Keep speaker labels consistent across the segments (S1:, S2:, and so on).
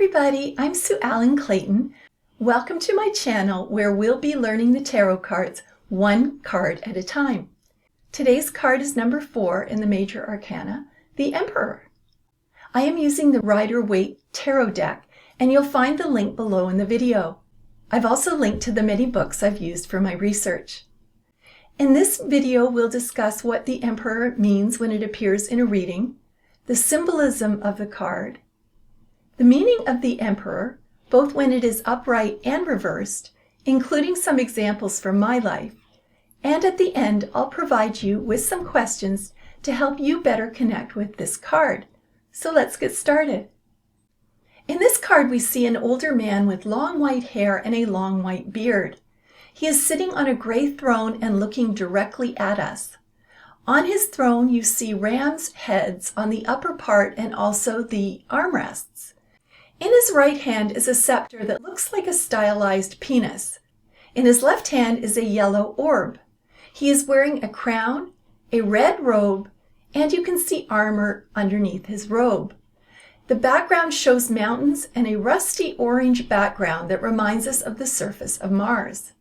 S1: everybody, I'm Sue Ellen Clayton. Welcome to my channel where we'll be learning the tarot cards one card at a time. Today's card is number 4 in the Major Arcana, the Emperor. I am using the Rider-Waite tarot deck and you'll find the link below in the video. I've also linked to the many books I've used for my research. In this video we'll discuss what the Emperor means when it appears in a reading, the symbolism of the card, the meaning of the Emperor, both when it is upright and reversed, including some examples from my life, and at the end I'll provide you with some questions to help you better connect with this card. So let's get started. In this card we see an older man with long white hair and a long white beard. He is sitting on a gray throne and looking directly at us. On his throne you see ram's heads on the upper part and also the armrests. In his right hand is a scepter that looks like a stylized penis. In his left hand is a yellow orb. He is wearing a crown, a red robe, and you can see armor underneath his robe. The background shows mountains and a rusty orange background that reminds us of the surface of Mars.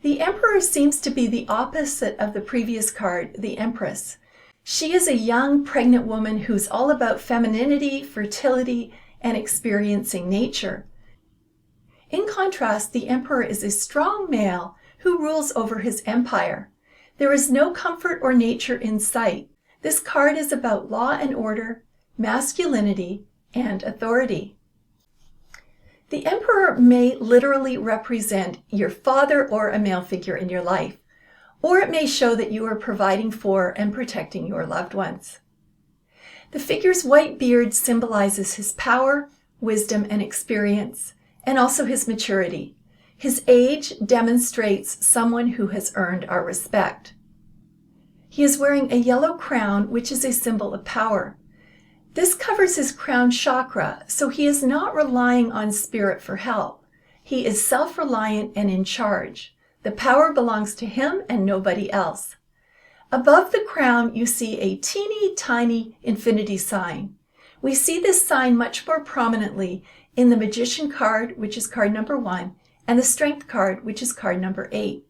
S1: The Emperor seems to be the opposite of the previous card, the Empress. She is a young, pregnant woman who's all about femininity, fertility, and experiencing nature. In contrast, the Emperor is a strong male who rules over his empire. There is no comfort or nature in sight. This card is about law and order, masculinity, and authority. The Emperor may literally represent your father or a male figure in your life, or it may show that you are providing for and protecting your loved ones. The figure's white beard symbolizes his power, wisdom, and experience, and also his maturity. His age demonstrates someone who has earned our respect. He is wearing a yellow crown, which is a symbol of power. This covers his crown chakra, so he is not relying on spirit for help. He is self-reliant and in charge. The power belongs to him and nobody else. Above the crown, you see a teeny tiny infinity sign. We see this sign much more prominently in the Magician card, which is card number 1, and the Strength card, which is card number 8.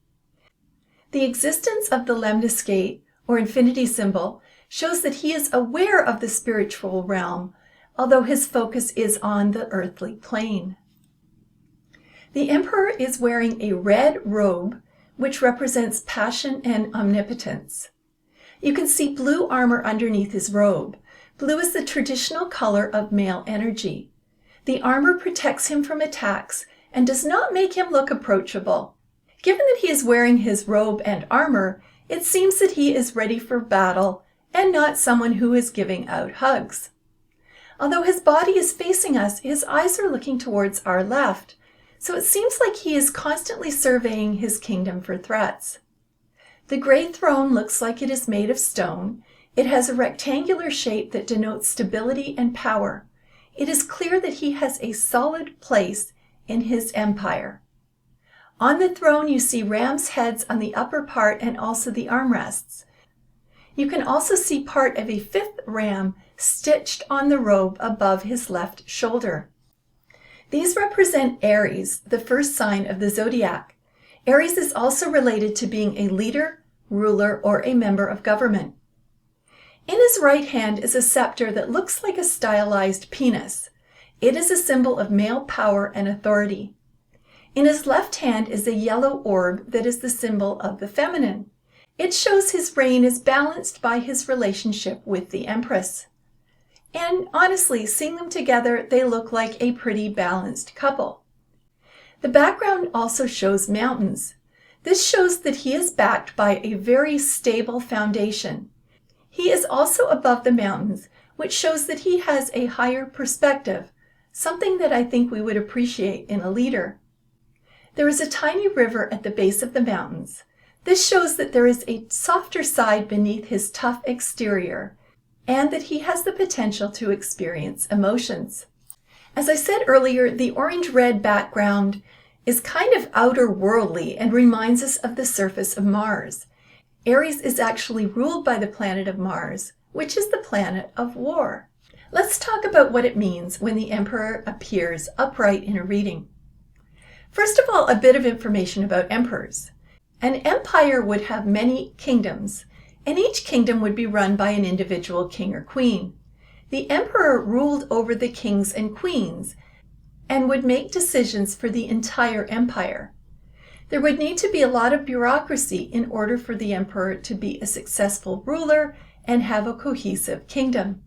S1: The existence of the lemniscate, or infinity symbol, shows that he is aware of the spiritual realm, although his focus is on the earthly plane. The Emperor is wearing a red robe, which represents passion and omnipotence. You can see blue armor underneath his robe. Blue is the traditional color of male energy. The armor protects him from attacks and does not make him look approachable. Given that he is wearing his robe and armor, it seems that he is ready for battle and not someone who is giving out hugs. Although his body is facing us, his eyes are looking towards our left, so it seems like he is constantly surveying his kingdom for threats. The gray throne looks like it is made of stone. It has a rectangular shape that denotes stability and power. It is clear that he has a solid place in his empire. On the throne you see ram's heads on the upper part and also the armrests. You can also see part of a 5th ram stitched on the robe above his left shoulder. These represent Aries, the first sign of the zodiac. Aries is also related to being a leader, ruler, or a member of government. In his right hand is a scepter that looks like a stylized penis. It is a symbol of male power and authority. In his left hand is a yellow orb that is the symbol of the feminine. It shows his reign is balanced by his relationship with the Empress. And honestly, seeing them together, they look like a pretty balanced couple. The background also shows mountains. This shows that he is backed by a very stable foundation. He is also above the mountains, which shows that he has a higher perspective, something that I think we would appreciate in a leader. There is a tiny river at the base of the mountains. This shows that there is a softer side beneath his tough exterior, and that he has the potential to experience emotions. As I said earlier, the orange-red background is kind of outer worldly and reminds us of the surface of Mars. Aries is actually ruled by the planet of Mars, which is the planet of war. Let's talk about what it means when the emperor appears upright in a reading. First of all, a bit of information about emperors. An empire would have many kingdoms, and each kingdom would be run by an individual king or queen. The emperor ruled over the kings and queens and would make decisions for the entire empire. There would need to be a lot of bureaucracy in order for the emperor to be a successful ruler and have a cohesive kingdom.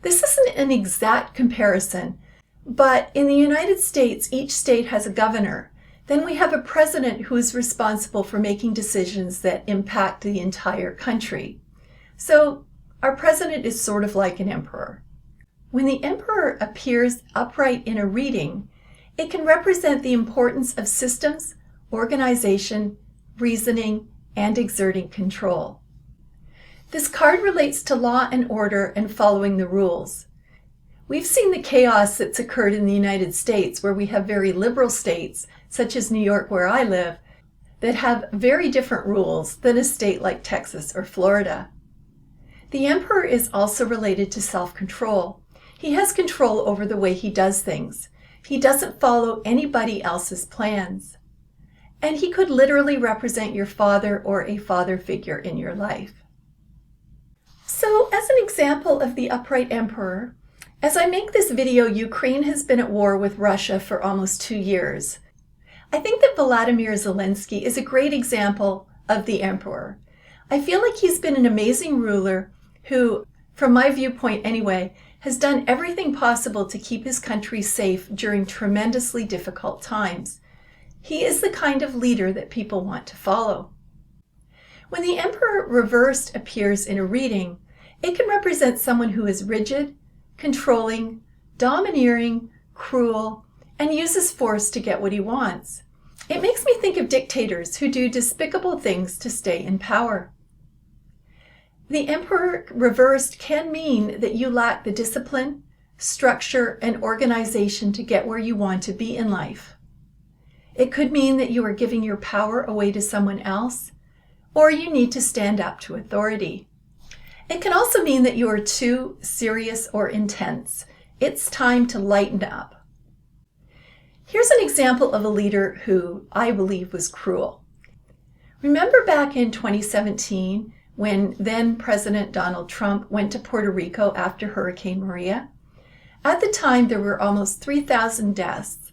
S1: This isn't an exact comparison, but in the United States, each state has a governor. Then we have a president who is responsible for making decisions that impact the entire country. So our president is sort of like an emperor. When the emperor appears upright in a reading, it can represent the importance of systems, organization, reasoning, and exerting control. This card relates to law and order and following the rules. We've seen the chaos that's occurred in the United States, where we have very liberal states, such as New York, where I live, that have very different rules than a state like Texas or Florida. The emperor is also related to self-control. He has control over the way he does things. He doesn't follow anybody else's plans. And he could literally represent your father or a father figure in your life. So, as an example of the upright emperor, as I make this video, Ukraine has been at war with Russia for almost 2 years. I think that Volodymyr Zelensky is a great example of the emperor. I feel like he's been an amazing ruler who, from my viewpoint anyway, has done everything possible to keep his country safe during tremendously difficult times. He is the kind of leader that people want to follow. When the emperor reversed appears in a reading, it can represent someone who is rigid, controlling, domineering, cruel, and uses force to get what he wants. It makes me think of dictators who do despicable things to stay in power. The emperor reversed can mean that you lack the discipline, structure, and organization to get where you want to be in life. It could mean that you are giving your power away to someone else, or you need to stand up to authority. It can also mean that you are too serious or intense. It's time to lighten up. Here's an example of a leader who I believe was cruel. Remember back in 2017 when then President Donald Trump went to Puerto Rico after Hurricane Maria? At the time, there were almost 3,000 deaths.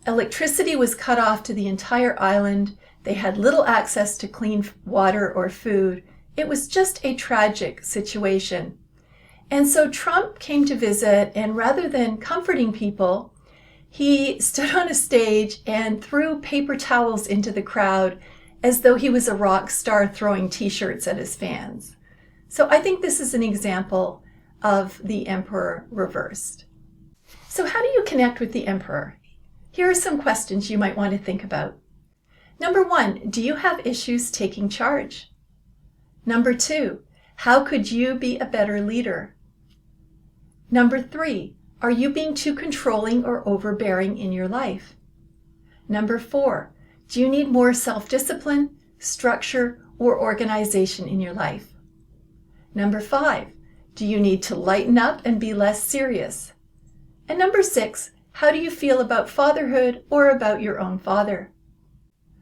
S1: Electricity was cut off to the entire island. They had little access to clean water or food. It was just a tragic situation. And so Trump came to visit, and rather than comforting people, he stood on a stage and threw paper towels into the crowd as though he was a rock star throwing t-shirts at his fans. So I think this is an example of the emperor reversed. So how do you connect with the emperor? Here are some questions you might want to think about. Number 1, do you have issues taking charge? Number 2, how could you be a better leader? Number 3, are you being too controlling or overbearing in your life? Number 4, do you need more self-discipline, structure, or organization in your life? Number 5, do you need to lighten up and be less serious? And number 6, how do you feel about fatherhood or about your own father?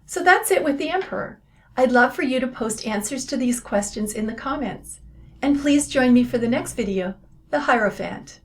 S1: So that's it with the emperor. I'd love for you to post answers to these questions in the comments. And please join me for the next video, the Hierophant.